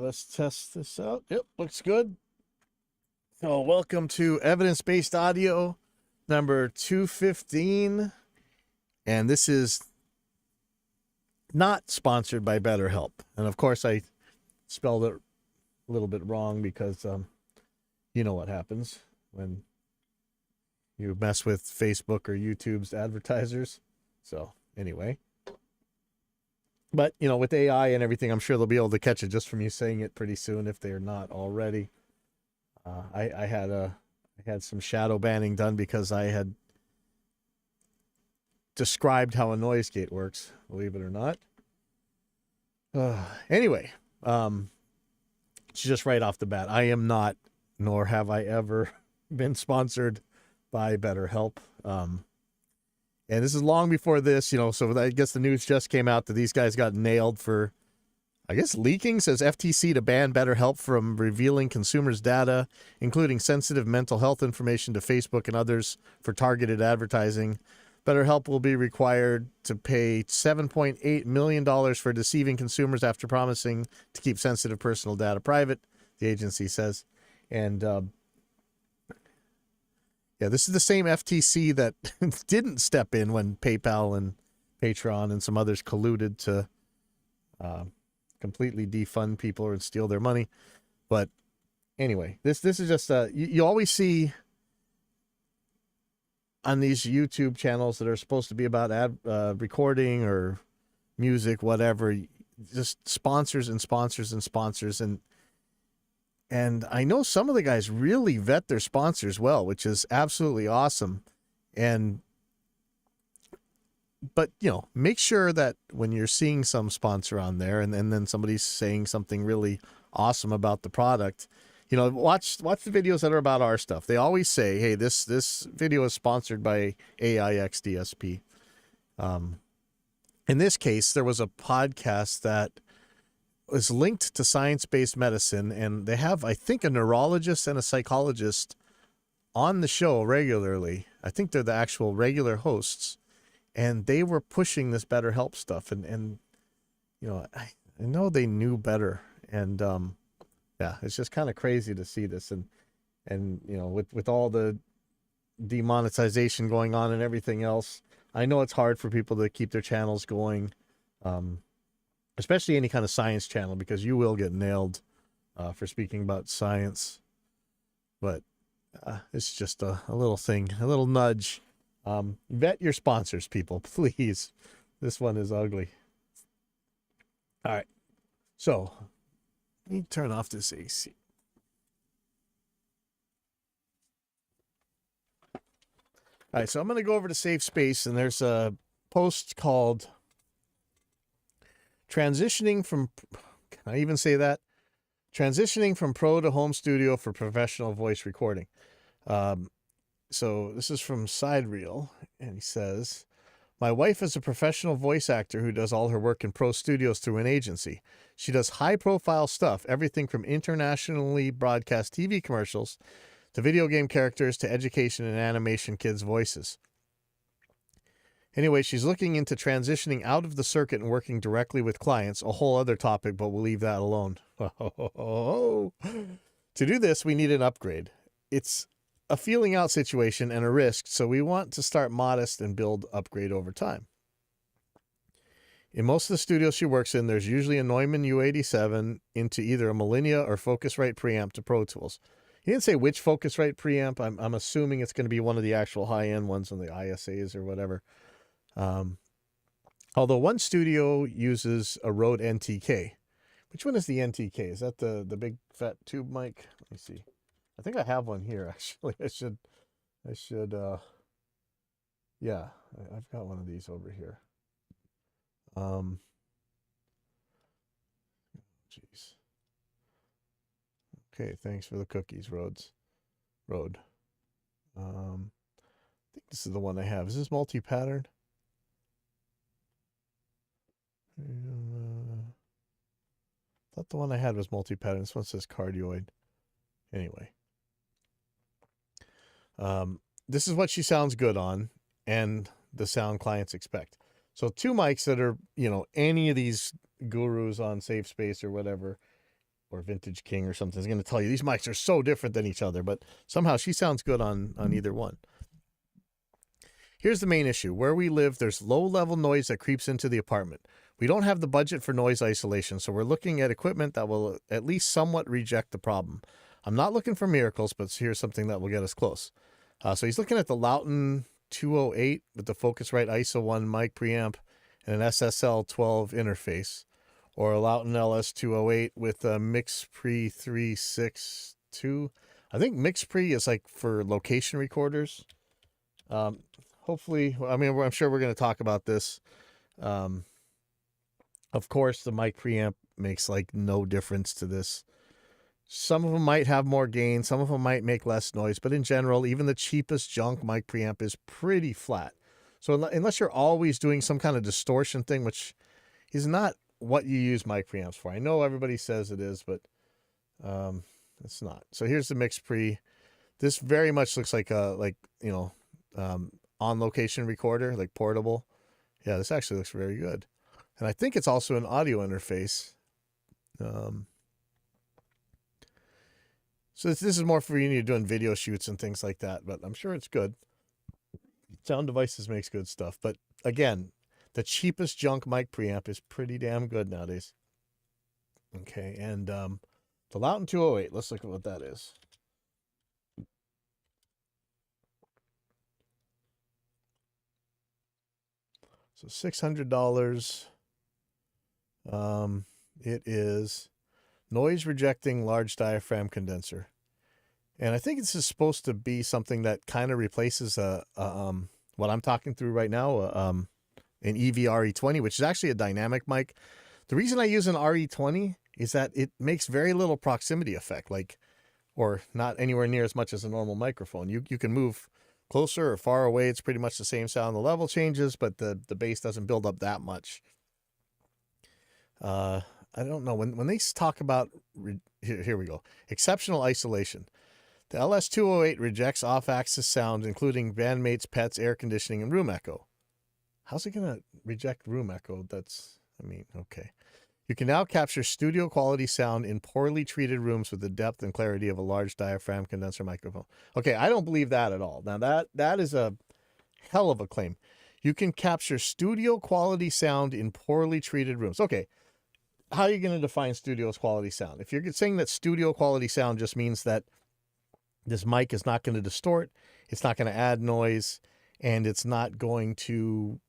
let's test this out. Yep, looks good. So, welcome to Evidence Based Audio number 215. And this is not sponsored by BetterHelp. And of course, I spelled it a little bit wrong because you know what happens when you mess with Facebook or YouTube's advertisers. So, anyway. But, you know, with AI and everything, I'm sure they'll be able to catch it just from you saying it pretty soon if they're not already. I had some shadow banning done because I had described how a noise gate works, believe it or not. Anyway, it's just right off the bat. I am not, nor have I ever been sponsored by BetterHelp. And this is long before this, you know, so I guess the news just came out that these guys got nailed for, I guess, leaking. Says FTC to ban BetterHelp from revealing consumers' data, including sensitive mental health information to Facebook and others for targeted advertising. BetterHelp will be required to pay $7.8 million for deceiving consumers after promising to keep sensitive personal data private, the agency says. And yeah, this is the same FTC that didn't step in when PayPal and Patreon and some others colluded to completely defund people or steal their money. But anyway, this is just you always see on these YouTube channels that are supposed to be about recording or music, whatever, just sponsors and sponsors and sponsors. And I know some of the guys really vet their sponsors well, which is absolutely awesome. But, you know, make sure that when you're seeing some sponsor on there and then somebody's saying something really awesome about the product, you know, watch the videos that are about our stuff. They always say, hey, this video is sponsored by AIX DSP. In this case, there was a podcast that was linked to science-based medicine, and they have, I think, a neurologist and a psychologist on the show regularly. I think they're the actual regular hosts, and they were pushing this BetterHelp stuff, and you know, I know they knew better, and yeah, it's just kind of crazy to see this, and you know, with all the demonetization going on and everything else, I know it's hard for people to keep their channels going. Especially any kind of science channel, because you will get nailed for speaking about science. But it's just a little thing, a little nudge. Vet your sponsors, people, please. This one is ugly. All right. So, let me turn off this AC. All right, so I'm going to go over to Safe Space, and there's a post called Transitioning from, can I even say that? Transitioning from pro to home studio for professional voice recording. So this is from Sidereel, and he says, my wife is a professional voice actor who does all her work in pro studios through an agency. She does high-profile stuff, everything from internationally broadcast TV commercials to video game characters to education and animation kids' voices. Anyway, she's looking into transitioning out of the circuit and working directly with clients, a whole other topic, but we'll leave that alone. To do this, we need an upgrade. It's a feeling out situation and a risk, so we want to start modest and build upgrade over time. In most of the studios she works in, there's usually a Neumann U87 into either a Millennia or Focusrite preamp to Pro Tools. He didn't say which Focusrite preamp. I'm assuming it's going to be one of the actual high-end ones on the ISAs or whatever. Although one studio uses a Rode NTK. Which one is the NTK? Is that the big fat tube mic? Let me see. I think I have one here, actually. I should, yeah, I've got one of these over here. Jeez. Okay, thanks for the cookies, Rode. I think this is the one I have. Is this multi-pattern? Thought the one I had was multi-pattern. This one says cardioid. Anyway. This is what she sounds good on, and the sound clients expect. So 2 mics that are, you know, any of these gurus on Safe Space or whatever, or Vintage King or something is going to tell you these mics are so different than each other, but somehow she sounds good on either one. Here's the main issue. Where we live, there's low-level noise that creeps into the apartment. We don't have the budget for noise isolation, so we're looking at equipment that will at least somewhat reject the problem. I'm not looking for miracles, but here's something that will get us close. So he's looking at the Lauten 208 with the Focusrite ISO 1 mic preamp and an SSL 12 interface, or a Lauten LS 208 with a MixPre 362. I think MixPre is like for location recorders. Hopefully, I mean, I'm sure we're going to talk about this. Of course, the mic preamp makes like no difference to this. Some of them might have more gain, some of them might make less noise, but in general, even the cheapest junk mic preamp is pretty flat. So unless you're always doing some kind of distortion thing, which is not what you use mic preamps for. I know everybody says it is, but it's not. So here's the MixPre. This very much looks like a on location recorder, like portable. Yeah, this actually looks very good. And I think it's also an audio interface. So this is more for you doing video shoots and things like that, but I'm sure it's good. Sound Devices makes good stuff. But again, the cheapest junk mic preamp is pretty damn good nowadays. Okay, and the Lauten 208, let's look at what that is. So $600. It is noise rejecting large diaphragm condenser. And I think this is supposed to be something that kind of replaces what I'm talking through right now, an EV RE20, which is actually a dynamic mic. The reason I use an RE20 is that it makes very little proximity effect, or not anywhere near as much as a normal microphone. You can move closer or far away. It's pretty much the same sound. The level changes, but the bass doesn't build up that much. I don't know. When they talk about, here we go, exceptional isolation. The LS208 rejects off-axis sound, including bandmates, pets, air conditioning, and room echo. How's it going to reject room echo? Okay. You can now capture studio-quality sound in poorly treated rooms with the depth and clarity of a large diaphragm condenser microphone. Okay, I don't believe that at all. Now, that is a hell of a claim. You can capture studio-quality sound in poorly treated rooms. Okay, how are you going to define studio-quality sound? If you're saying that studio-quality sound just means that this mic is not going to distort, it's not going to add noise, and it's not going to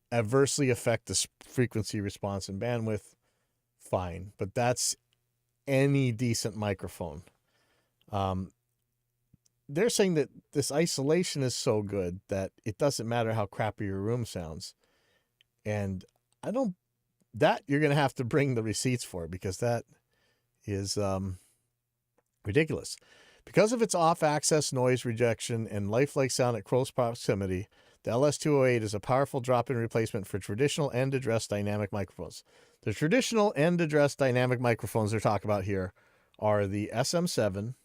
adversely affect the frequency response and bandwidth, fine. But that's any decent microphone. They're saying that this isolation is so good that it doesn't matter how crappy your room sounds. And that you're going to have to bring the receipts for, because that is ridiculous. Because of its off-axis noise rejection and lifelike sound at close proximity, the LS208 is a powerful drop-in replacement for traditional end-address dynamic microphones. The traditional end-address dynamic microphones they're talking about here are the SM7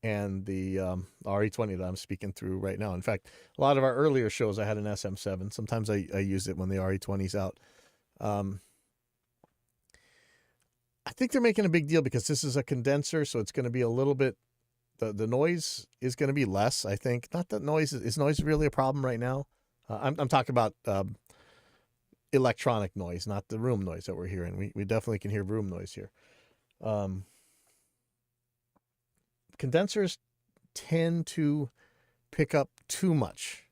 and the RE20 that I'm speaking through right now. In fact, a lot of our earlier shows I had an SM7. Sometimes I use it when the RE20's out. I think they're making a big deal because this is a condenser, so it's going to be a little bit, the noise is going to be less, I think. Not that noise, is noise really a problem right now? I'm talking about electronic noise, not the room noise that we're hearing. We definitely can hear room noise here. Condensers tend to pick up too much.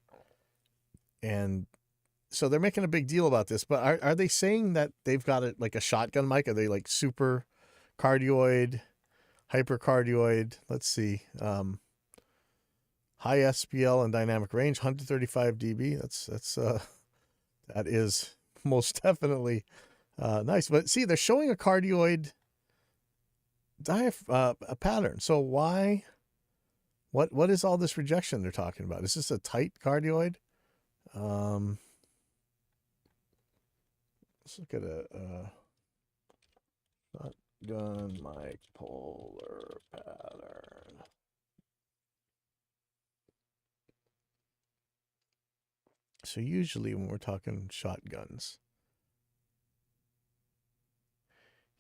And so they're making a big deal about this, but are they saying that they've got it like a shotgun mic? Are they like super cardioid, hypercardioid? Let's see. High SPL and dynamic range, 135 dB. That is most definitely nice. But see, they're showing a cardioid a pattern. So why? What is all this rejection they're talking about? Is this a tight cardioid? Let's look at a shotgun mic polar pattern. So usually when we're talking shotguns,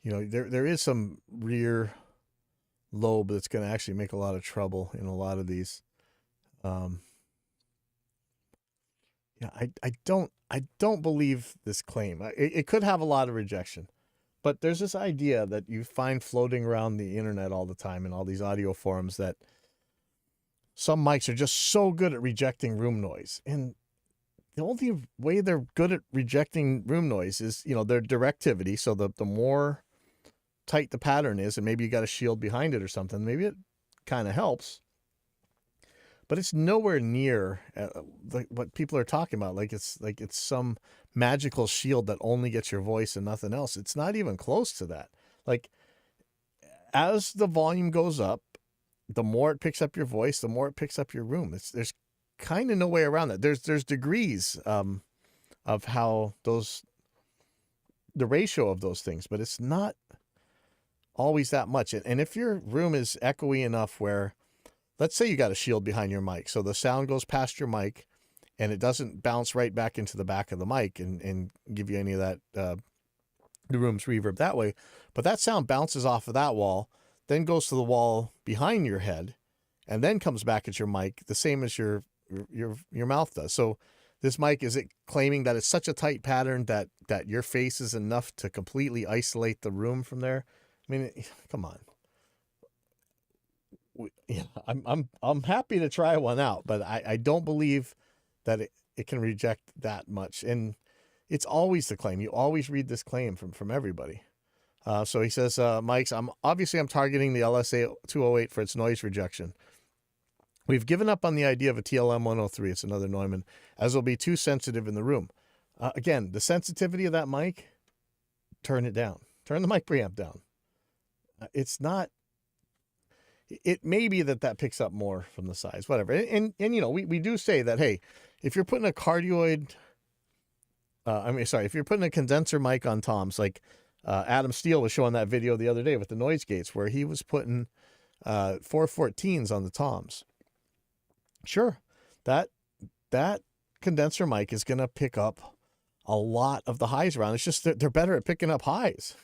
there is some rear lobe that's going to actually make a lot of trouble in a lot of these. Um, yeah, I don't believe this claim. It could have a lot of rejection, but there's this idea that you find floating around the internet all the time in all these audio forums that some mics are just so good at rejecting room noise. And the only way they're good at rejecting room noise is, their directivity. So the more tight the pattern is, and maybe you got a shield behind it or something, maybe it kind of helps. But it's nowhere near what people are talking about. Like it's some magical shield that only gets your voice and nothing else. It's not even close to that. Like, as the volume goes up, the more it picks up your voice, the more it picks up your room. There's kind of no way around that. There's degrees of how the ratio of those things, but it's not always that much. And if your room is echoey enough where, let's say you got a shield behind your mic, so the sound goes past your mic and it doesn't bounce right back into the back of the mic and give you any of that, the room's reverb that way. But that sound bounces off of that wall, then goes to the wall behind your head, and then comes back at your mic, the same as your mouth does. So this mic, is it claiming that it's such a tight pattern that your face is enough to completely isolate the room from there? I mean, come on. Yeah, I'm happy to try one out, but I don't believe that it can reject that much. And it's always the claim. You always read this claim from everybody. So he says, mics, I'm targeting the LSA 208 for its noise rejection. We've given up on the idea of a TLM 103. It's another Neumann, as it'll be too sensitive in the room. Again, the sensitivity of that mic, turn it down. Turn the mic preamp down. It's not. It may be that picks up more from the size, whatever. And we do say that, hey, if you're putting a cardioid, if you're putting a condenser mic on toms, like Adam Steele was showing that video the other day with the noise gates where he was putting 414s on the toms. Sure, that condenser mic is going to pick up a lot of the highs around. It's just that they're better at picking up highs,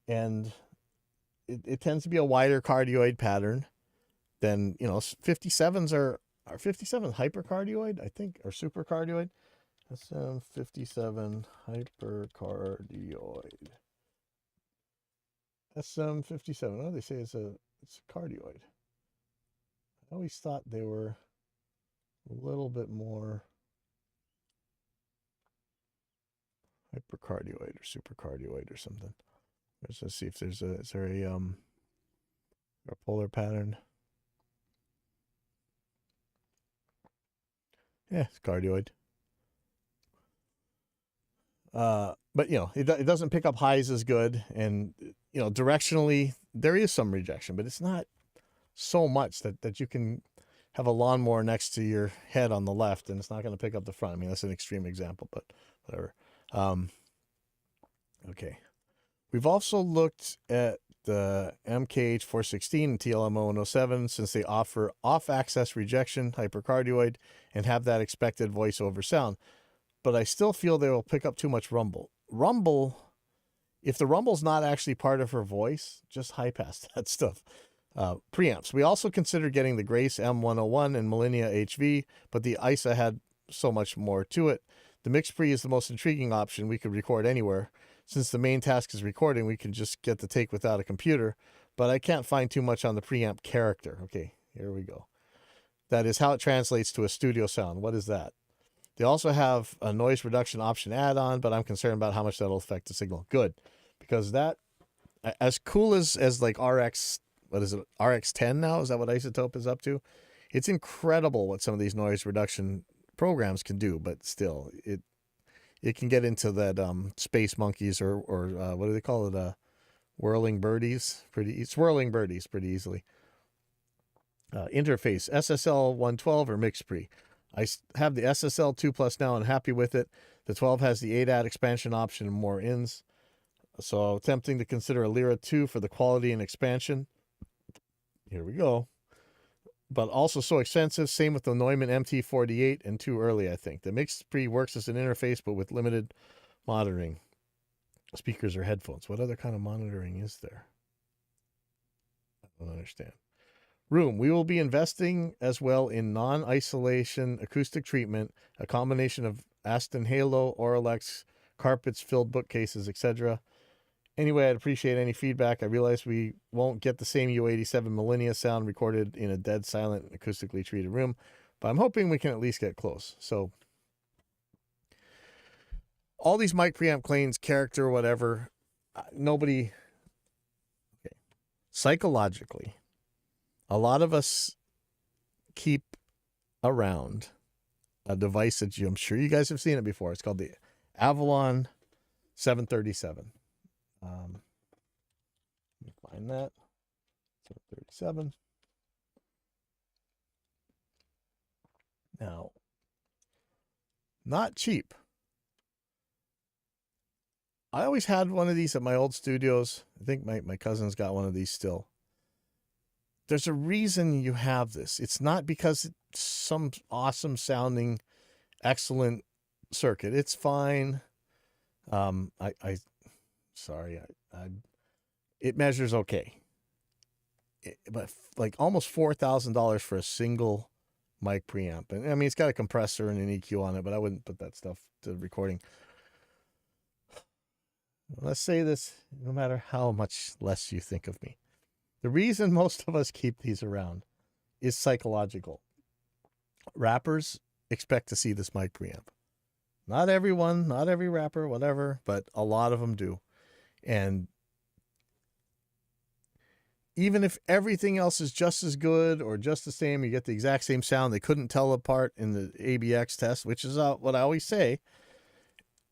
and it tends to be a wider cardioid pattern than, 57s are 57 hypercardioid, I think, or supercardioid. SM57 hypercardioid. SM57. Oh, they say it's a cardioid. I always thought they were a little bit more hypercardioid or supercardioid or something. Let's see if is there a polar pattern. Yeah, it's cardioid. But it doesn't pick up highs as good, and directionally there is some rejection, but it's not so much that you can have a lawnmower next to your head on the left and it's not going to pick up the front. I mean, that's an extreme example, but whatever. Okay. We've also looked at the MKH416 and TLM-0107 since they offer off-axis rejection, hypercardioid, and have that expected voiceover sound. But I still feel they will pick up too much rumble. If the rumble's not actually part of her voice, just high pass that stuff. Preamps. We also considered getting the Grace M101 and Millennia HV, but the ISA had so much more to it. The mix pre is the most intriguing option. We could record anywhere. Since the main task is recording, we can just get the take without a computer, but I can't find too much on the preamp character. Okay, here we go. That is how it translates to a studio sound. What is that? They also have a noise reduction option add-on, but I'm concerned about how much that'll affect the signal. Good, because that, as cool as like RX, what is it, RX10 now? Is that what Isotope is up to? It's incredible what some of these noise reduction programs can do, but still, it can get into that space monkeys or what do they call it? Whirling birdies, swirling birdies pretty easily. Interface SSL 112 or MixPre. I have the SSL 2 Plus now and happy with it. The 12 has the ADAT expansion option and more ins. So attempting to consider a Lyra 2 for the quality and expansion. Here we go. But also so expensive. Same with the Neumann MT48 and too early, I think. The MixPre works as an interface, but with limited monitoring. Speakers or headphones. What other kind of monitoring is there? I don't understand. Room. We will be investing as well in non-isolation acoustic treatment, a combination of Aston Halo, Auralex, carpets, filled bookcases, etc. Anyway, I'd appreciate any feedback. I realize we won't get the same U87 Millennia sound recorded in a dead silent acoustically treated room, but I'm hoping we can at least get close. So all these mic preamp claims, character, whatever, nobody... Okay. Psychologically, a lot of us keep around a device that I'm sure you guys have seen it before. It's called the Avalon 737. Let me find that. 737. Now, not cheap. I always had one of these at my old studios. I think my cousin's got one of these still. There's a reason you have this. It's not because it's some awesome sounding, excellent circuit. It's fine. It measures okay. But like almost $4,000 for a single mic preamp. And I mean, it's got a compressor and an EQ on it, but I wouldn't put that stuff to recording. Let's say this, no matter how much less you think of me. The reason most of us keep these around is psychological. Rappers expect to see this mic preamp. Not everyone, not every rapper, whatever, but a lot of them do. And even if everything else is just as good or just the same, you get the exact same sound they couldn't tell apart in the ABX test, which is what I always say,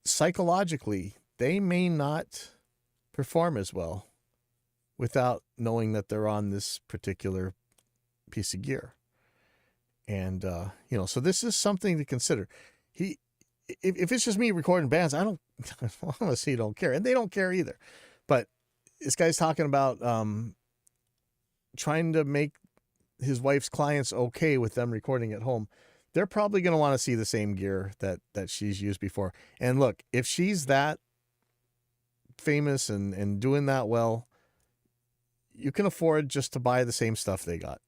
psychologically, they may not perform as well without knowing that they're on this particular piece of gear. And, so this is something to consider. If it's just me recording bands, I honestly don't care. And they don't care either. But this guy's talking about trying to make his wife's clients okay with them recording at home. They're probably going to want to see the same gear that she's used before. And look, if she's that famous and doing that well, you can afford just to buy the same stuff they got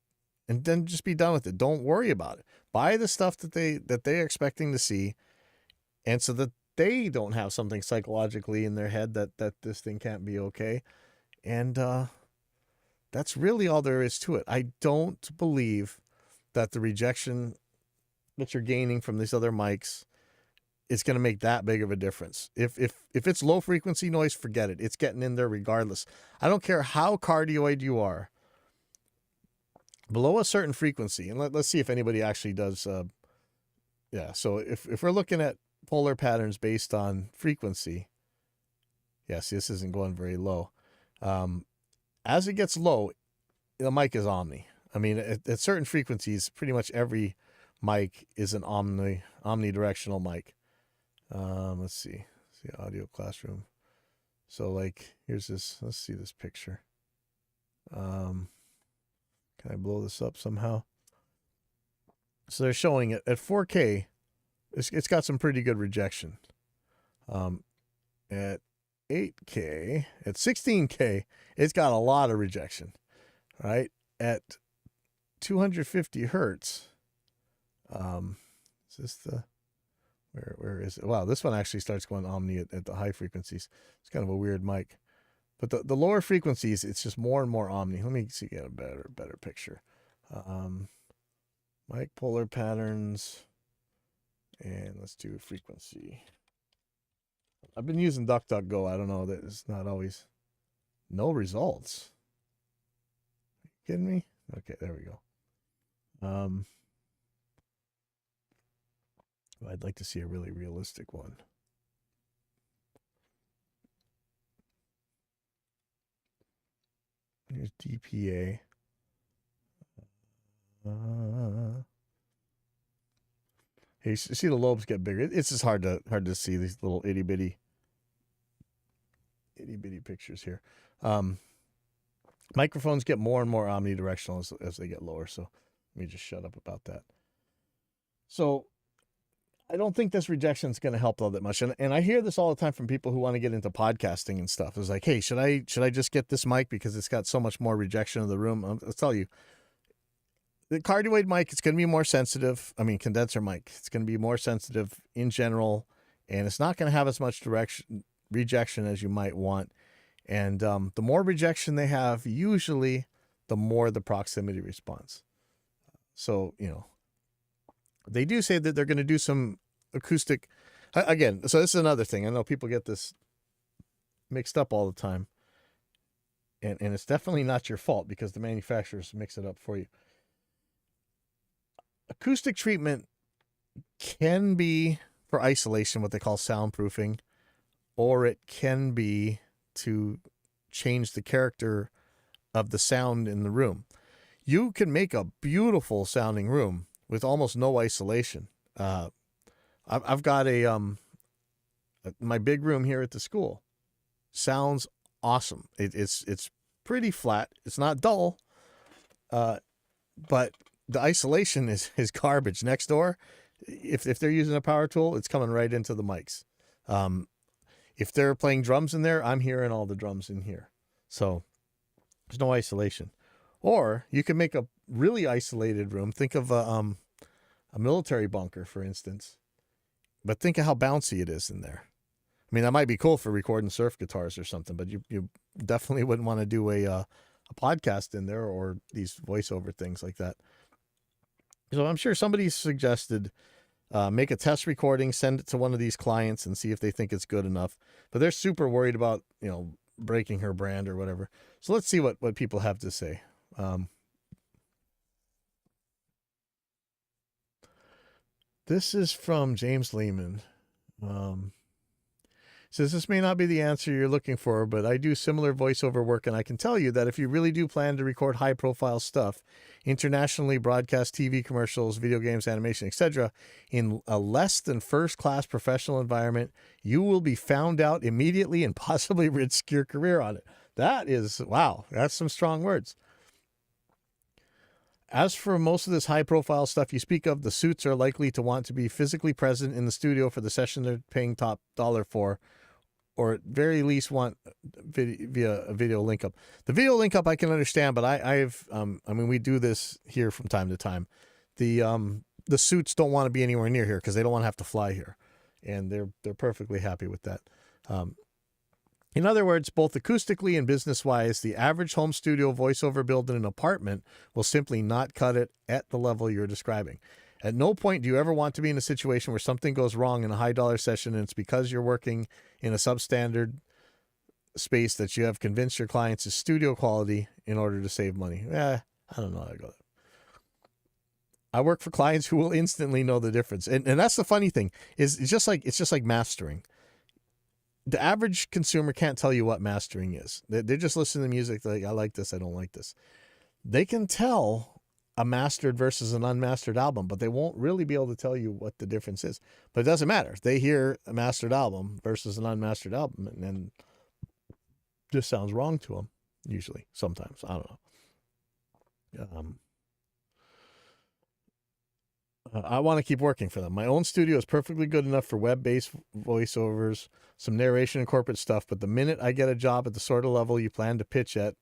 and then just be done with it. Don't worry about it. Buy the stuff that they're expecting to see, and so that they don't have something psychologically in their head that this thing can't be okay. And that's really all there is to it. I don't believe that the rejection that you're gaining from these other mics is going to make that big of a difference. If it's low frequency noise, forget it. It's getting in there regardless. I don't care how cardioid you are. Below a certain frequency, and let's see if anybody actually does. So if we're looking at polar patterns based on frequency, yes, this isn't going very low. As it gets low, the mic is omni. I mean, at certain frequencies, pretty much every mic is an omnidirectional mic. Let's see audio classroom. So like, here's this, let's see this picture. Can I blow this up somehow? So they're showing it at 4K. It's got some pretty good rejection. At 8K, at 16K, it's got a lot of rejection, right? At 250 hertz, is this the, where is it? Wow, this one actually starts going omni at the high frequencies. It's kind of a weird mic. But the lower frequencies, it's just more and more omni. Let me see, get a better picture. Mic polar patterns, and let's do frequency. I've been using DuckDuckGo. I don't know, that it's not always, no results. Are you kidding me? Okay, there we go. I'd like to see a really realistic one. Here's DPA. Hey, you see the lobes get bigger. It's just hard to see these little itty bitty pictures here. Microphones get more and more omnidirectional as they get lower. So let me just shut up about that. So I don't think this rejection is going to help all that much. And I hear this all the time from people who want to get into podcasting and stuff. It's like, hey, should I just get this mic because it's got so much more rejection of the room? I'll tell you, the cardioid mic, it's going to be more sensitive. I mean, condenser mic, it's going to be more sensitive in general, and it's not going to have as much rejection as you might want. And the more rejection they have, usually the more the proximity response. So, they do say that they're going to do some acoustic again. So this is another thing. I know people get this mixed up all the time, and it's definitely not your fault because the manufacturers mix it up for you. Acoustic treatment can be for isolation, what they call soundproofing, or it can be to change the character of the sound in the room. You can make a beautiful sounding room with almost no isolation. I've got my big room here at the school. Sounds awesome. It's pretty flat. It's not dull, but the isolation is garbage. Next door, if they're using a power tool, it's coming right into the mics. If they're playing drums in there, I'm hearing all the drums in here. So there's no isolation. Or you can make a really isolated room. Think of a military bunker, for instance. But think of how bouncy it is in there. I mean, that might be cool for recording surf guitars or something, but you definitely wouldn't want to do a podcast in there or these voiceover things like that. So I'm sure somebody suggested make a test recording, send it to one of these clients and see if they think it's good enough. But they're super worried about, breaking her brand or whatever. So let's see what people have to say. This is from James Lehman. Says this may not be the answer you're looking for, but I do similar voiceover work, and I can tell you that if you really do plan to record high-profile stuff, internationally broadcast TV commercials, video games, animation, etc., in a less than first-class professional environment, you will be found out immediately and possibly risk your career on it. That is, wow, that's some strong words. As for most of this high-profile stuff you speak of, the suits are likely to want to be physically present in the studio for the session they're paying top dollar for, or at very least want via a video link up. The video link up I can understand, but we do this here from time to time. The suits don't want to be anywhere near here because they don't want to have to fly here, and they're perfectly happy with that. In other words, both acoustically and business-wise, the average home studio voiceover build in an apartment will simply not cut it at the level you're describing. At no point do you ever want to be in a situation where something goes wrong in a high-dollar session and it's because you're working in a substandard space that you have convinced your clients is studio quality in order to save money. I don't know how to go there. I work for clients who will instantly know the difference. And that's the funny thing, is it's just like mastering. The average consumer can't tell you what mastering is. They're just listening to music like, I like this, I don't like this. They can tell a mastered versus an unmastered album, but they won't really be able to tell you what the difference is. But it doesn't matter. They hear a mastered album versus an unmastered album, and then just sounds wrong to them, usually, sometimes. I don't know. I want to keep working for them. My own studio is perfectly good enough for web-based voiceovers, some narration and corporate stuff, but the minute I get a job at the sort of level you plan to pitch at,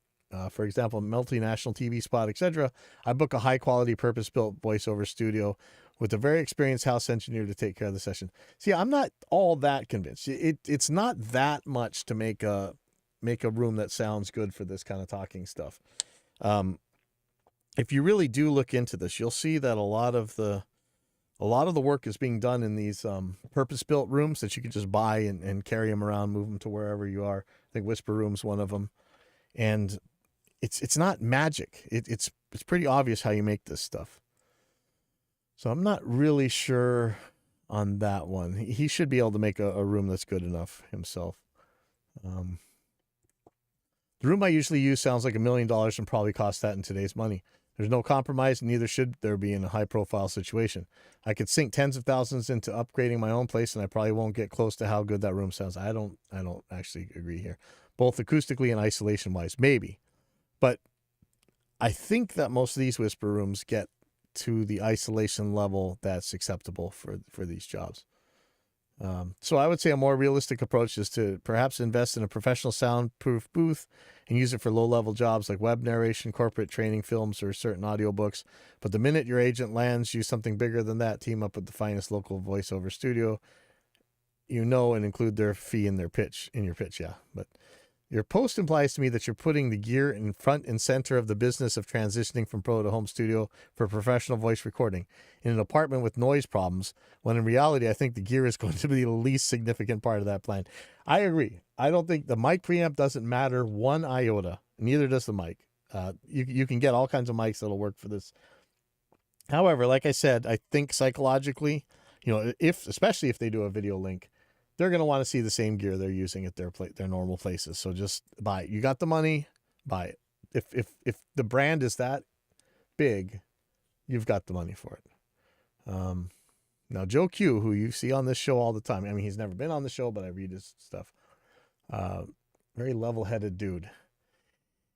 for example, multinational TV spot, etc., I book a high-quality, purpose-built voiceover studio with a very experienced house engineer to take care of the session. See, I'm not all that convinced. It's not that much to make a room that sounds good for this kind of talking stuff. If you really do look into this, you'll see that a lot of the work is being done in these purpose-built rooms that you can just buy and carry them around, move them to wherever you are. I think Whisper Room's one of them. And it's not magic. It's pretty obvious how you make this stuff. So I'm not really sure on that one. He should be able to make a room that's good enough himself. The room I usually use sounds like $1 million and probably costs that in today's money. There's no compromise, and neither should there be in a high-profile situation. I could sink tens of thousands into upgrading my own place, and I probably won't get close to how good that room sounds. I don't actually agree here, both acoustically and isolation-wise, maybe. But I think that most of these Whisper rooms get to the isolation level that's acceptable for these jobs. So I would say a more realistic approach is to perhaps invest in a professional soundproof booth and use it for low-level jobs like web narration, corporate training films, or certain audiobooks. But the minute your agent lands you something bigger than that, team up with the finest local voiceover studio, and include their fee in your pitch. Yeah. But your post implies to me that you're putting the gear in front and center of the business of transitioning from pro to home studio for professional voice recording in an apartment with noise problems, when in reality, I think the gear is going to be the least significant part of that plan. I agree. I don't think the mic preamp doesn't matter one iota. Neither does the mic. You can get all kinds of mics that'll work for this. However, like I said, I think psychologically, especially if they do a video link, they're going to want to see the same gear they're using at their normal places. So just buy it. You got the money, buy it. If the brand is that big, you've got the money for it. Now, Joe Q, who you see on this show all the time. I mean, he's never been on the show, but I read his stuff. Very level-headed dude.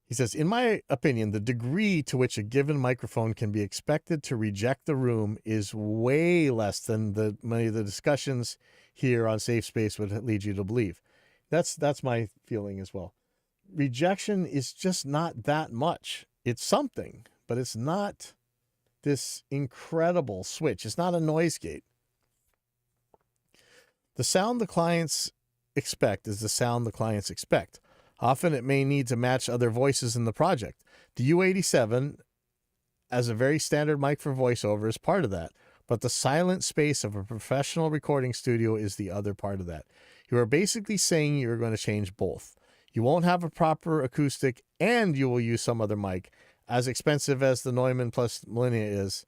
He says, in my opinion, the degree to which a given microphone can be expected to reject the room is way less than many of the discussions here on Safe Space would lead you to believe. That's my feeling as well. Rejection is just not that much. It's something, but it's not this incredible switch. It's not a noise gate. The sound the clients expect is the sound the clients expect. Often it may need to match other voices in the project. The U87, as a very standard mic for voiceover, is part of that. But the silent space of a professional recording studio is the other part of that. You are basically saying you're going to change both. You won't have a proper acoustic and you will use some other mic. As expensive as the Neumann plus Millennia is,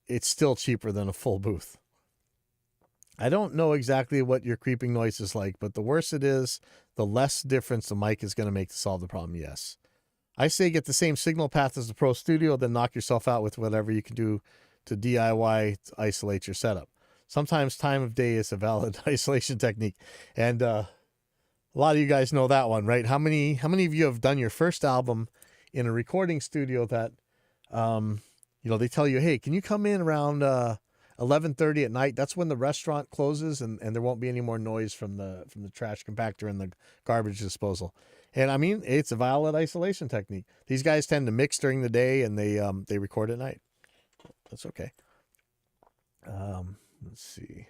it's still cheaper than a full booth. I don't know exactly what your creeping noise is like, but the worse it is, the less difference the mic is going to make to solve the problem, yes. I say get the same signal path as the Pro Studio, then knock yourself out with whatever you can do to DIY to isolate your setup. Sometimes time of day is a valid isolation technique. And a lot of you guys know that one, right? How many of you have done your first album in a recording studio that, they tell you, hey, can you come in around 11:30 at night? That's when the restaurant closes and there won't be any more noise from the trash compactor and the garbage disposal. And I mean, it's a valid isolation technique. These guys tend to mix during the day and they record at night. That's okay. Let's see.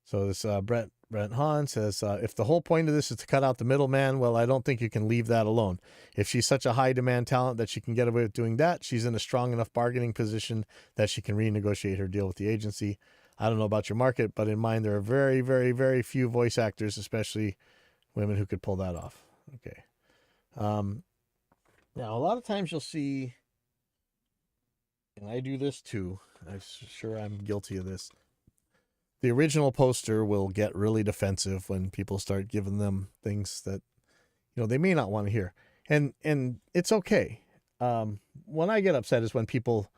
So this Brent Hahn says, if the whole point of this is to cut out the middleman, well, I don't think you can leave that alone. If she's such a high demand talent that she can get away with doing that, she's in a strong enough bargaining position that she can renegotiate her deal with the agency. I don't know about your market, but in mine, there are very, very, very few voice actors, especially women, who could pull that off. Okay. Now, a lot of times you'll see, and I do this too, I'm sure I'm guilty of this, the original poster will get really defensive when people start giving them things that, they may not want to hear. And it's okay. When I get upset is when people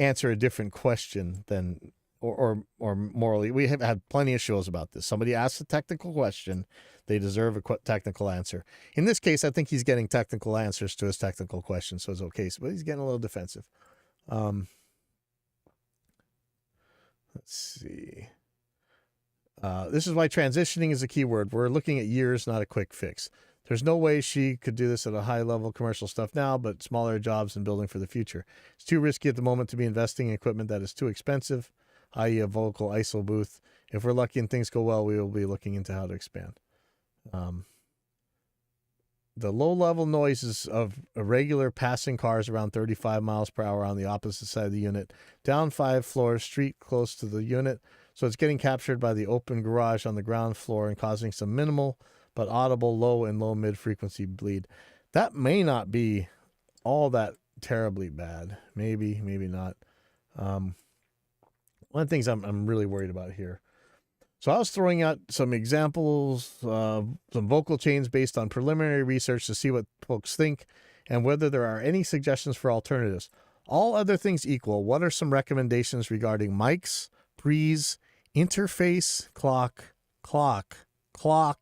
answer a different question than, or morally. We have had plenty of shows about this. Somebody asks a technical question. They deserve a technical answer. In this case, I think he's getting technical answers to his technical question, so it's okay. But he's getting a little defensive. Let's see. This is why transitioning is a key word. We're looking at years, not a quick fix. There's no way she could do this at a high-level commercial stuff now, but smaller jobs and building for the future. It's too risky at the moment to be investing in equipment that is too expensive, i.e. a vocal ISO booth. If we're lucky and things go well, we will be looking into how to expand. The low-level noises of irregular passing cars around 35 miles per hour on the opposite side of the unit, down 5 floors, street close to the unit, so it's getting captured by the open garage on the ground floor and causing some minimal but audible low and low mid-frequency bleed. That may not be all that terribly bad. Maybe, maybe not. One of the things I'm really worried about here. So I was throwing out some examples, some vocal chains based on preliminary research to see what folks think and whether there are any suggestions for alternatives. All other things equal, what are some recommendations regarding mics, pre's, interface, clock,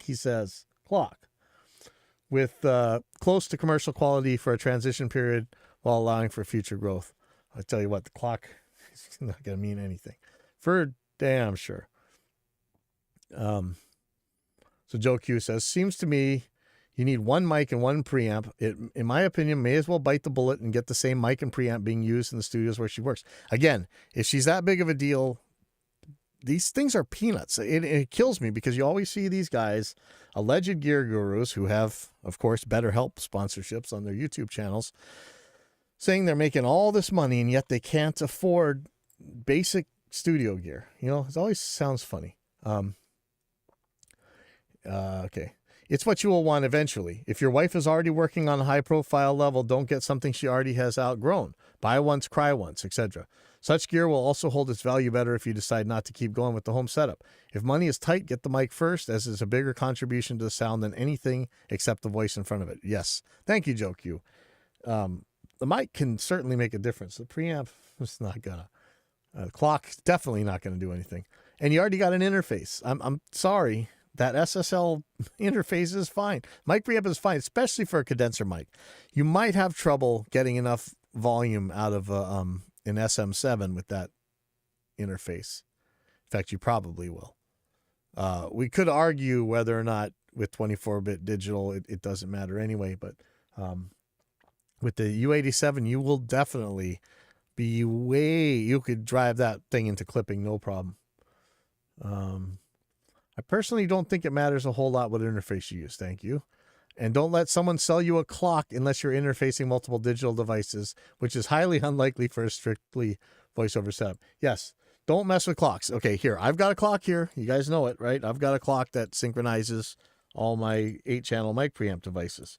he says, clock. with close to commercial quality for a transition period while allowing for future growth. I tell you what, the clock is not going to mean anything for damn sure. So Joe Q says, seems to me you need one mic and one preamp. It, in my opinion, may as well bite the bullet and get the same mic and preamp being used in the studios where she works. Again, if she's that big of a deal, these things are peanuts. It kills me because you always see these guys, alleged gear gurus who have, of course, BetterHelp sponsorships on their YouTube channels, saying they're making all this money and yet they can't afford basic studio gear. You know, it always sounds funny. Okay. It's what you will want eventually. If your wife is already working on a high-profile level, don't get something she already has outgrown. Buy once, cry once, etc. Such gear will also hold its value better if you decide not to keep going with the home setup. If money is tight, get the mic first, as it's a bigger contribution to the sound than anything except the voice in front of it. Yes. Thank you, Joe Q. The mic can certainly make a difference. The preamp is not gonna. The clock definitely not going to do anything. And you already got an interface. I'm sorry. That SSL interface is fine. Mic preamp is fine, especially for a condenser mic. You might have trouble getting enough volume out of an SM7 with that interface. In fact, you probably will. We could argue whether or not with 24-bit digital, it doesn't matter anyway. But with the U87, you will definitely be you could drive that thing into clipping, no problem. I personally don't think it matters a whole lot what interface you use. Thank you. And don't let someone sell you a clock unless you're interfacing multiple digital devices, which is highly unlikely for a strictly voiceover setup. Yes, don't mess with clocks. Okay, here, I've got a clock here. You guys know it, right? I've got a clock that synchronizes all my 8-channel mic preamp devices.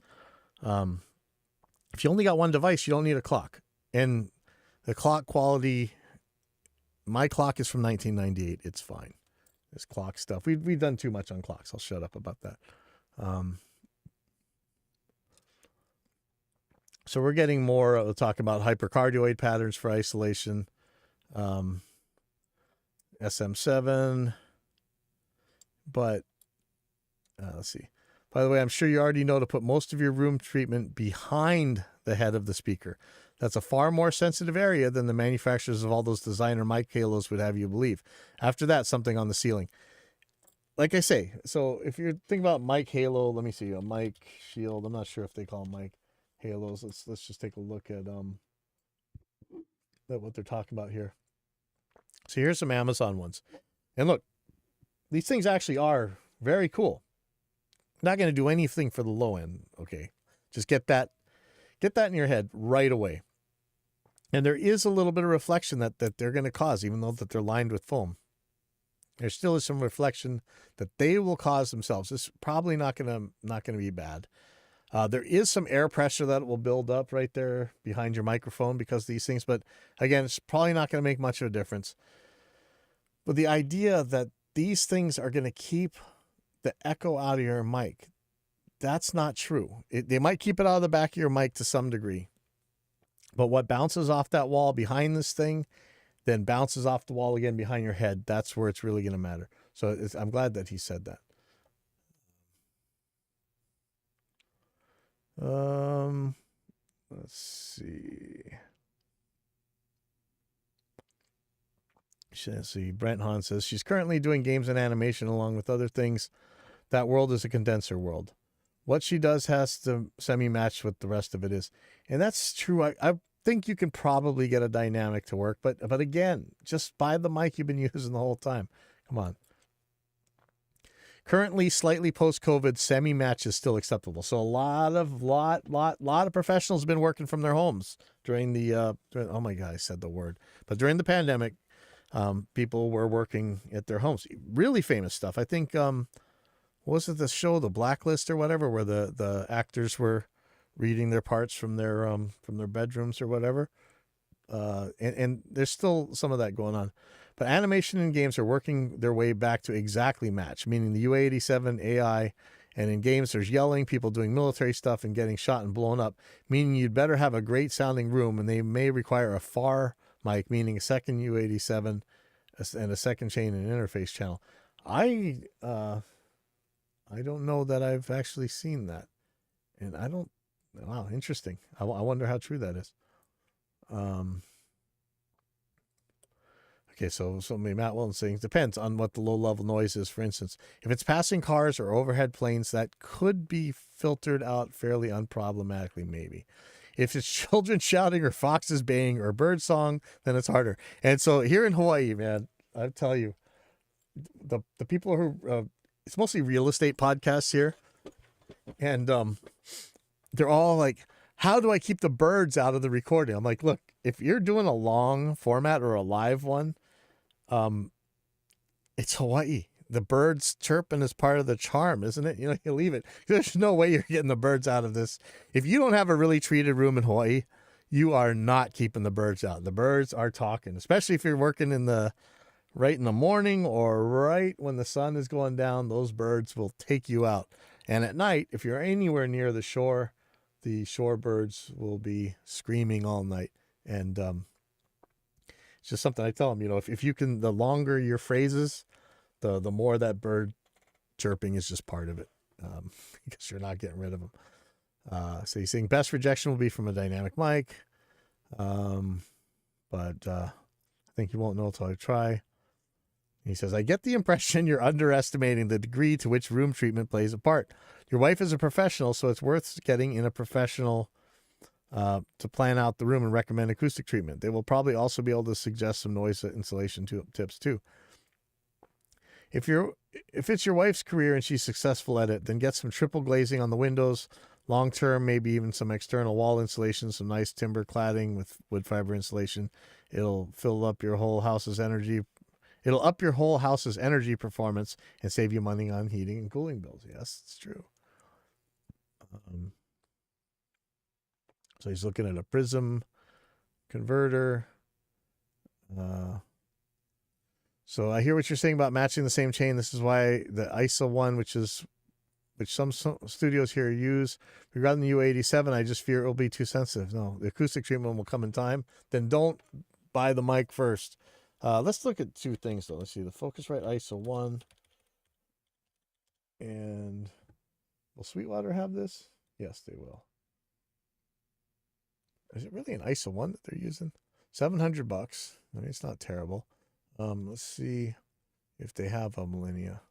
If you only got one device, you don't need a clock. And the clock quality, my clock is from 1998. It's fine. This clock stuff. We've done too much on clocks. I'll shut up about that. So we're getting more. We'll talk about hypercardioid patterns for isolation. SM7. But let's see. By the way, I'm sure you already know to put most of your room treatment behind the head of the speaker. That's a far more sensitive area than the manufacturers of all those designer mic halos would have you believe. After that, something on the ceiling. Like I say, so if you're thinking about mic halo, let me see, a mic shield. I'm not sure if they call them mic halos. Let's just take a look at what they're talking about here. So here's some Amazon ones. And look, these things actually are very cool. Not going to do anything for the low end, okay? Just get that in your head right away. And there is a little bit of reflection that they're going to cause, even though that they're lined with foam. There still is some reflection that they will cause themselves. It's probably not going to be bad. There is some air pressure that will build up right there behind your microphone because of these things. But again, it's probably not going to make much of a difference. But the idea that these things are going to keep the echo out of your mic, that's not true. They might keep it out of the back of your mic to some degree. But what bounces off that wall behind this thing, then bounces off the wall again behind your head, that's where it's really going to matter. So I'm glad that he said that. Let's see. Let's see. Brent Hahn says she's currently doing games and animation along with other things. That world is a condenser world. What she does has to semi-match what the rest of it is. And that's true. I think you can probably get a dynamic to work. But again, just buy the mic you've been using the whole time. Come on. Currently, slightly post-COVID, semi-match is still acceptable. So a lot of professionals have been working from their homes during the, oh my God, I said the word. But during the pandemic, people were working at their homes. Really famous stuff. I think, was it the show, The Blacklist or whatever, where the actors were reading their parts from their bedrooms or whatever. And there's still some of that going on. But animation and games are working their way back to exactly match, meaning the UA87 AI, and in games there's yelling, people doing military stuff and getting shot and blown up, meaning you'd better have a great sounding room, and they may require a FAR mic, meaning a second U87 and a second chain and interface channel. I don't know that I've actually seen that. And I don't. Wow, interesting. I wonder how true that is. Um, okay, so Matt Wilson saying depends on what the low level noise is. For instance, if it's passing cars or overhead planes, that could be filtered out fairly unproblematically, maybe. If it's children shouting or foxes baying or bird song, then it's harder. And so here in Hawaii, man, I tell you, the people who it's mostly real estate podcasts here, and they're all like, how do I keep the birds out of the recording? I'm like, look, if you're doing a long format or a live one, it's Hawaii. The birds chirping is part of the charm, isn't it? You know, you leave it. There's no way you're getting the birds out of this. If you don't have a really treated room in Hawaii, you are not keeping the birds out. The birds are talking, especially if you're working in the right in the morning or right when the sun is going down. Those birds will take you out. And at night, if you're anywhere near the shore birds will be screaming all night. And it's just something I tell them, you know, if you can, the longer your phrases, the more that bird chirping is just part of it, because you're not getting rid of them. So he's saying best rejection will be from a dynamic mic, but I think you won't know until I try. He says, I get the impression you're underestimating the degree to which room treatment plays a part. Your wife is a professional, so it's worth getting in a professional to plan out the room and recommend acoustic treatment. They will probably also be able to suggest some noise insulation tips too. If it's your wife's career and she's successful at it, then get some triple glazing on the windows. Long term, maybe even some external wall insulation, some nice timber cladding with wood fiber insulation. It'll fill up your whole house's energy. It'll up your whole house's energy performance and save you money on heating and cooling bills. Yes, it's true. So he's looking at a prism converter. So I hear what you're saying about matching the same chain. This is why the ISA one, which some studios here use, regarding the U87, I just fear it will be too sensitive. No, the acoustic treatment will come in time. Then don't buy the mic first. Let's look at two things though. Let's see the Focusrite ISA 1. And will Sweetwater have this? Yes, they will. Is it really an ISA 1 that they're using? $700. I mean, it's not terrible. Let's see if they have a Millennia.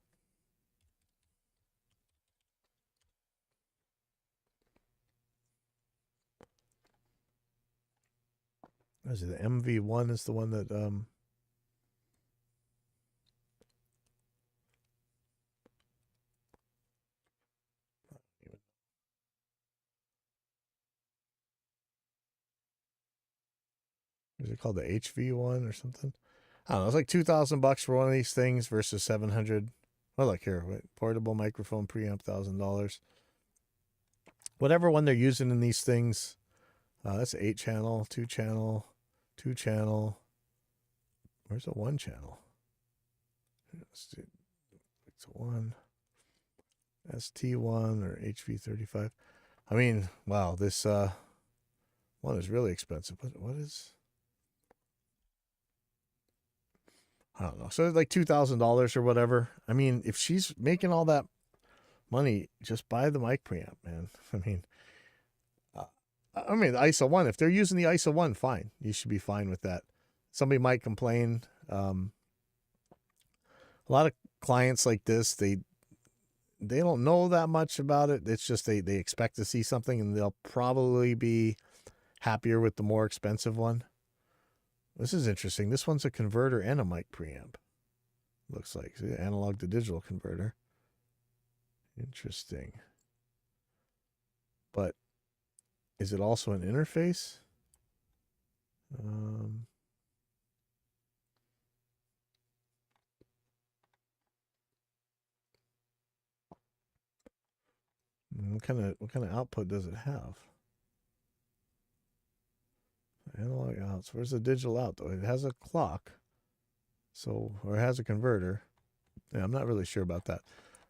What is it? The MV1 is the one that is it called the HV1 or something? I don't know. It's like $2,000 for one of these things versus $700. Oh, look here, wait, portable microphone preamp, $1,000. Whatever one they're using in these things. That's 8-channel, 2-channel, 2-channel. Where's the 1-channel? Let's do it's 1. ST1 or HV35. I mean, wow, this one is really expensive. What is? I don't know. So it's like $2,000 or whatever. I mean, if she's making all that money, just buy the mic preamp, man. I mean, the ISA 1. If they're using the ISA 1, fine. You should be fine with that. Somebody might complain. A lot of clients like this, they don't know that much about it. It's just they expect to see something, and they'll probably be happier with the more expensive one. This is interesting. This one's a converter and a mic preamp. Looks like see, analog to digital converter. Interesting. But is it also an interface? What kind of output does it have? Analog outs. Where's the digital out though? It has a clock. So, or it has a converter. Yeah, I'm not really sure about that.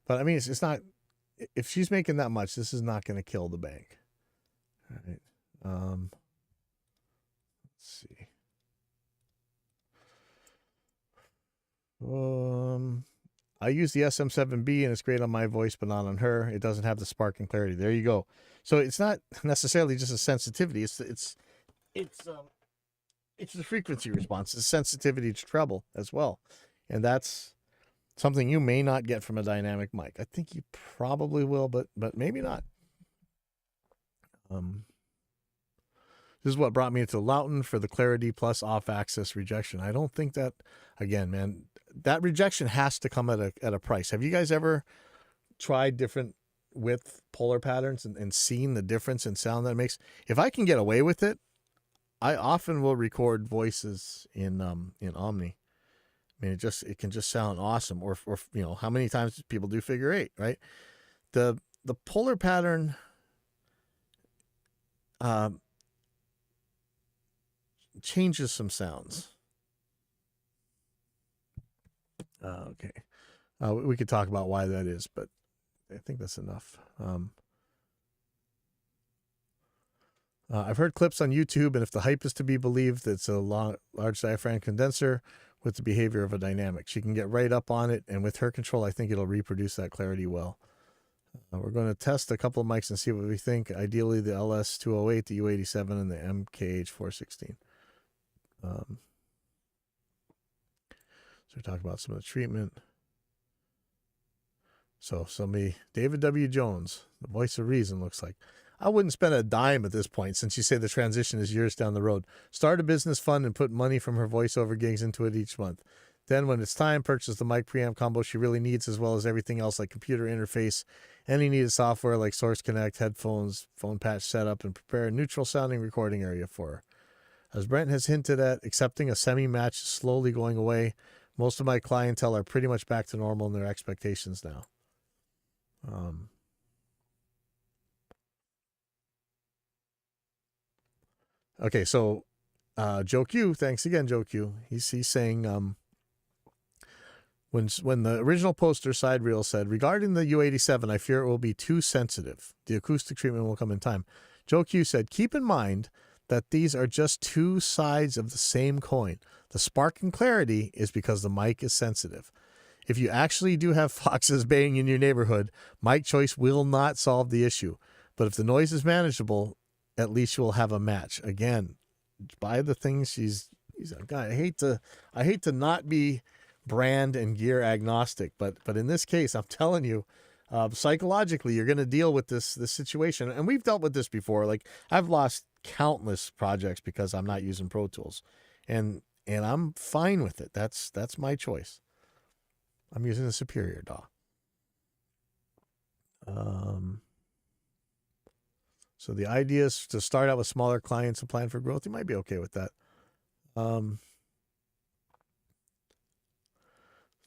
But I mean, it's not, if she's making that much, this is not going to kill the bank. All right. Let's see. I use the SM7B and it's great on my voice, but not on her. It doesn't have the spark and clarity. There you go. So it's not necessarily just a sensitivity. It's the frequency response. It's sensitivity to treble as well, and that's something you may not get from a dynamic mic. I think you probably will, but maybe not. This is what brought me to Lauten for the clarity plus off-axis rejection. I don't think that, again, man, that rejection has to come at a price. Have you guys ever tried different width polar patterns and seen the difference in sound that it makes? If I can get away with it, I often will record voices in Omni. I mean, it can just sound awesome. Or how many times people do figure 8, right? The polar pattern changes some sounds. Okay. We could talk about why that is, but I think that's enough. I've heard clips on YouTube, and if the hype is to be believed, it's a large diaphragm condenser with the behavior of a dynamic. She can get right up on it, and with her control, I think it'll reproduce that clarity well. We're going to test a couple of mics and see what we think. Ideally, the LS208, the U87, and the MKH416. So we talk about some of the treatment. So David W. Jones, the voice of reason, looks like. I wouldn't spend a dime at this point, since you say the transition is years down the road. Start a business fund and put money from her voiceover gigs into it each month. Then when it's time, purchase the mic preamp combo she really needs, as well as everything else like computer interface, any needed software like Source Connect, headphones, phone patch setup, and prepare a neutral sounding recording area for her. As Brent has hinted at, accepting a semi-match is slowly going away. Most of my clientele are pretty much back to normal in their expectations now. Okay, so Joe Q, thanks again, Joe Q. He's saying when the original poster side reel said, regarding the U87, I fear it will be too sensitive. The acoustic treatment will come in time. Joe Q said, keep in mind that these are just two sides of the same coin. The spark and clarity is because the mic is sensitive. If you actually do have foxes baying in your neighborhood, mic choice will not solve the issue. But if the noise is manageable, at least you will have a match. Again, buy the things he's a guy. I hate to not be brand and gear agnostic, but in this case, I'm telling you, psychologically, you're going to deal with this situation. And we've dealt with this before. Like, I've lost countless projects because I'm not using Pro Tools, and I'm fine with it. That's my choice. I'm using a Superior DAW. So the idea is to start out with smaller clients and plan for growth. You might be okay with that.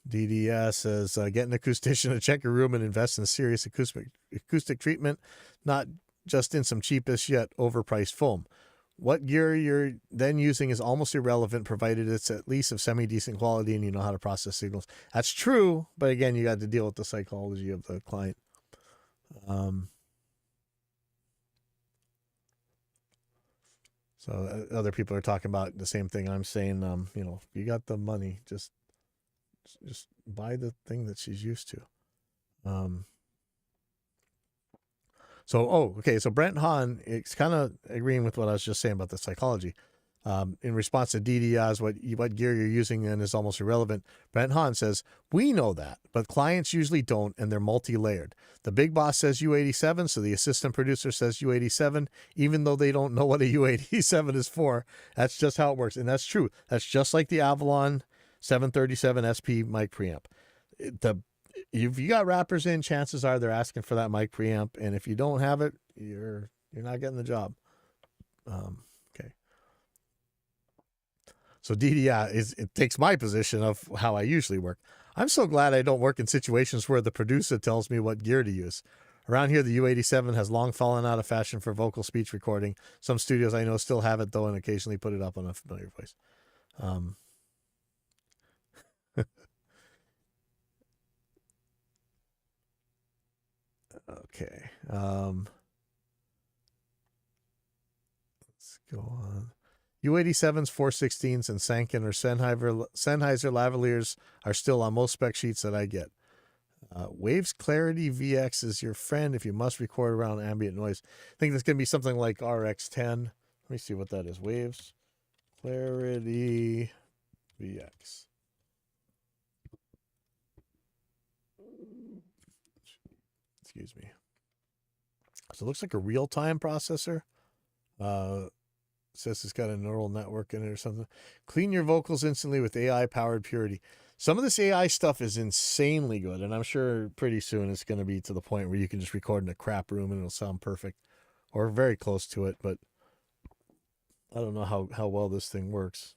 DDS says, get an acoustician to check your room and invest in serious acoustic treatment, not just in some cheapest yet overpriced foam. What gear you're then using is almost irrelevant, provided it's at least of semi-decent quality and you know how to process signals. That's true, but again, you got to deal with the psychology of the client. So other people are talking about the same thing I'm saying. If you got the money, just buy the thing that she's used to. So Brent Hahn is kind of agreeing with what I was just saying about the psychology. In response to DDI's, what gear you're using then is almost irrelevant. Brent Hahn says, we know that, but clients usually don't, and they're multi-layered. The big boss says U87, so the assistant producer says U87, even though they don't know what a U87 is for. That's just how it works, and that's true. That's just like the Avalon 737 SP mic preamp. If you got rappers in, chances are they're asking for that mic preamp, and if you don't have it, you're not getting the job. Okay. So DDI it takes my position of how I usually work. I'm so glad I don't work in situations where the producer tells me what gear to use. Around here, the U87 has long fallen out of fashion for vocal speech recording. Some studios I know still have it, though, and occasionally put it up on a familiar voice. Okay. Let's go on. U87s, 416s, and Sanken or Sennheiser lavaliers are still on most spec sheets that I get. Waves Clarity VX is your friend if you must record around ambient noise. I think that's going to be something like RX10. Let me see what that is. Waves Clarity VX. Excuse me. So it looks like a real-time processor. Says it's got a neural network in it or something. Clean your vocals instantly with AI-powered Purity. Some of this AI stuff is insanely good, and I'm sure pretty soon it's going to be to the point where you can just record in a crap room and it'll sound perfect, or very close to it, but I don't know how well this thing works.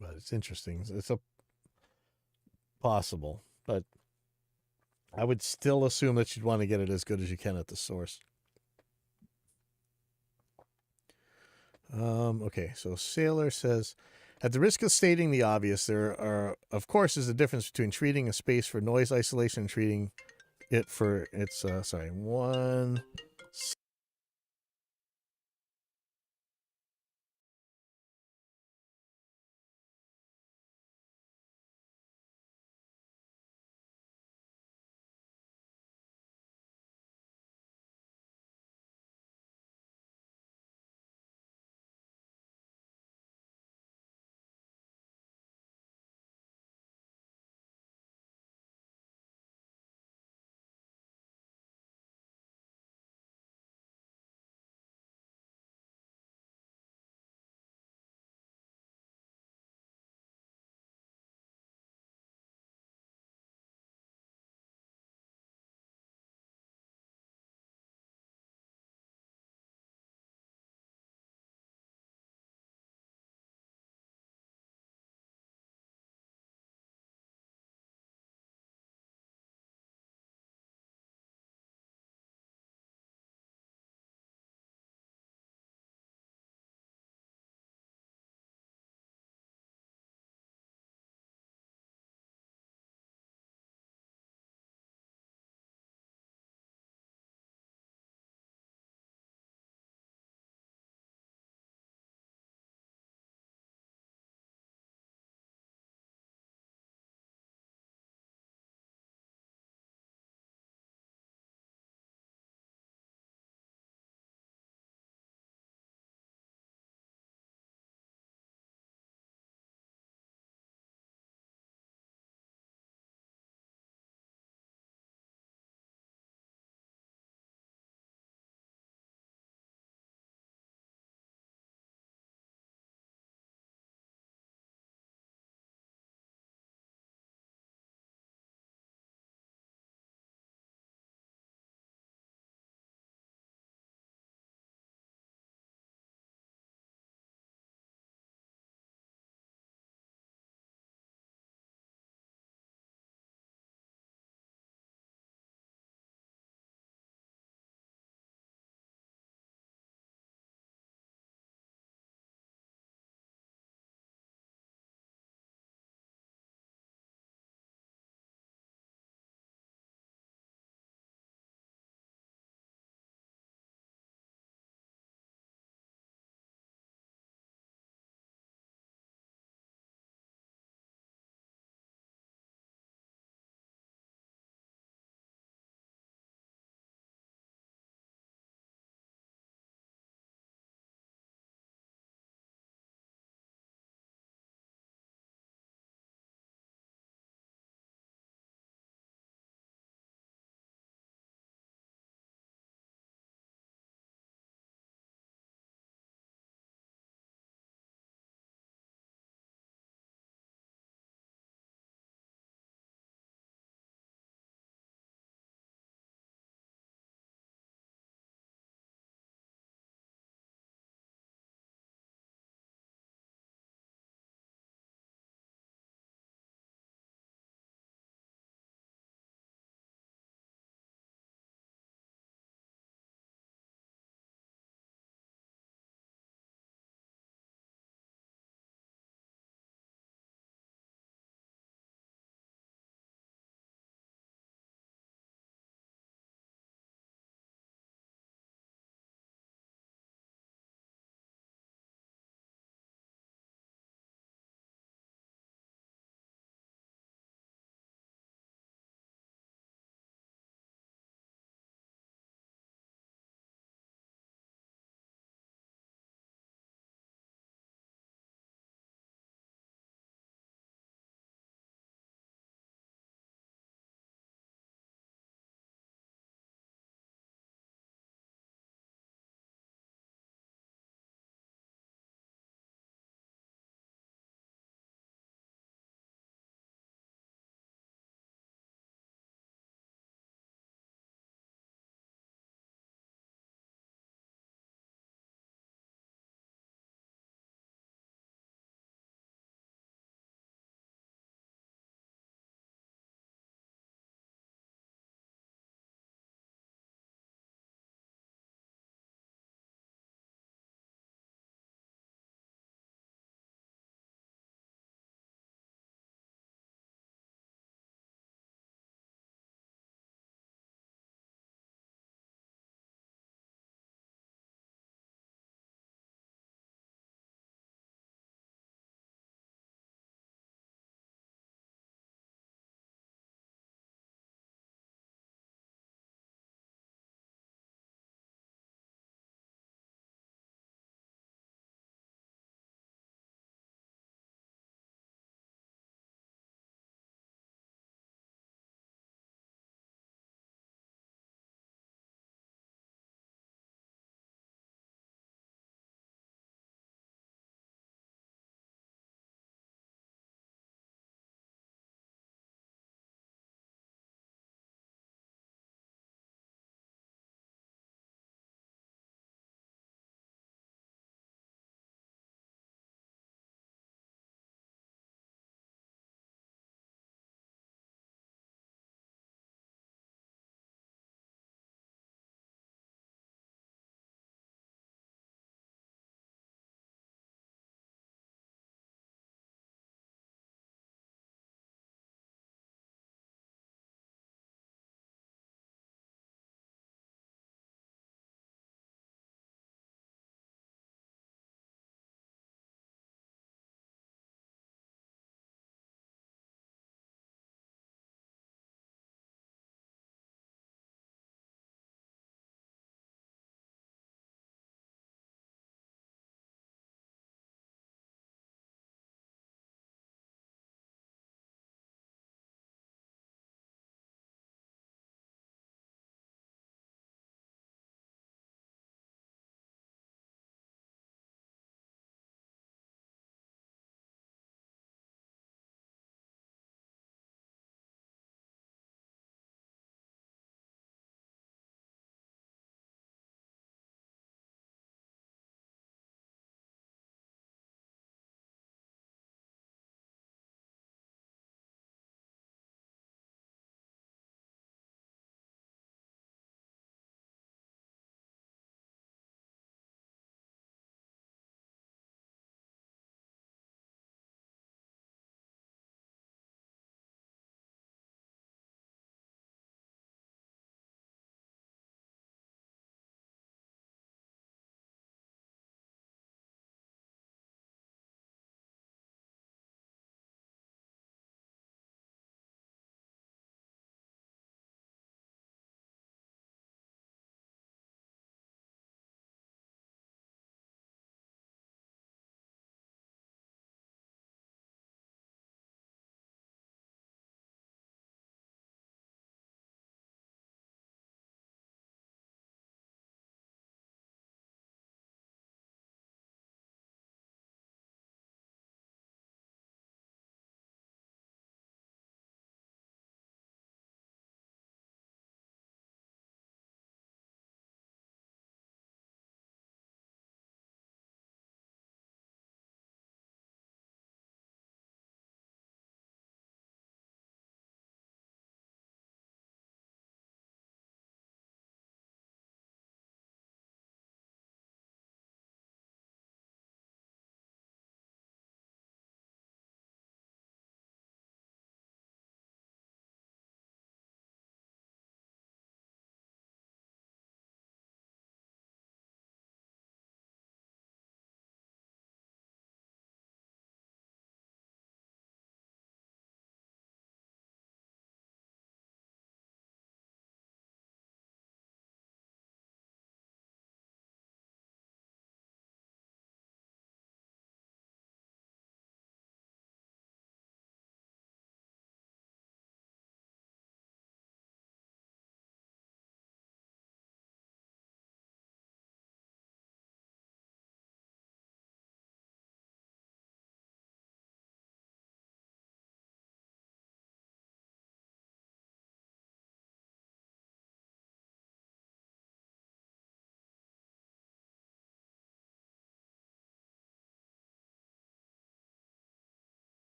But it's interesting. It's a possible, but I would still assume that you'd want to get it as good as you can at the source. Okay, so Sailor says, at the risk of stating the obvious, there are, of course, is a difference between treating a space for noise isolation and treating it for its, one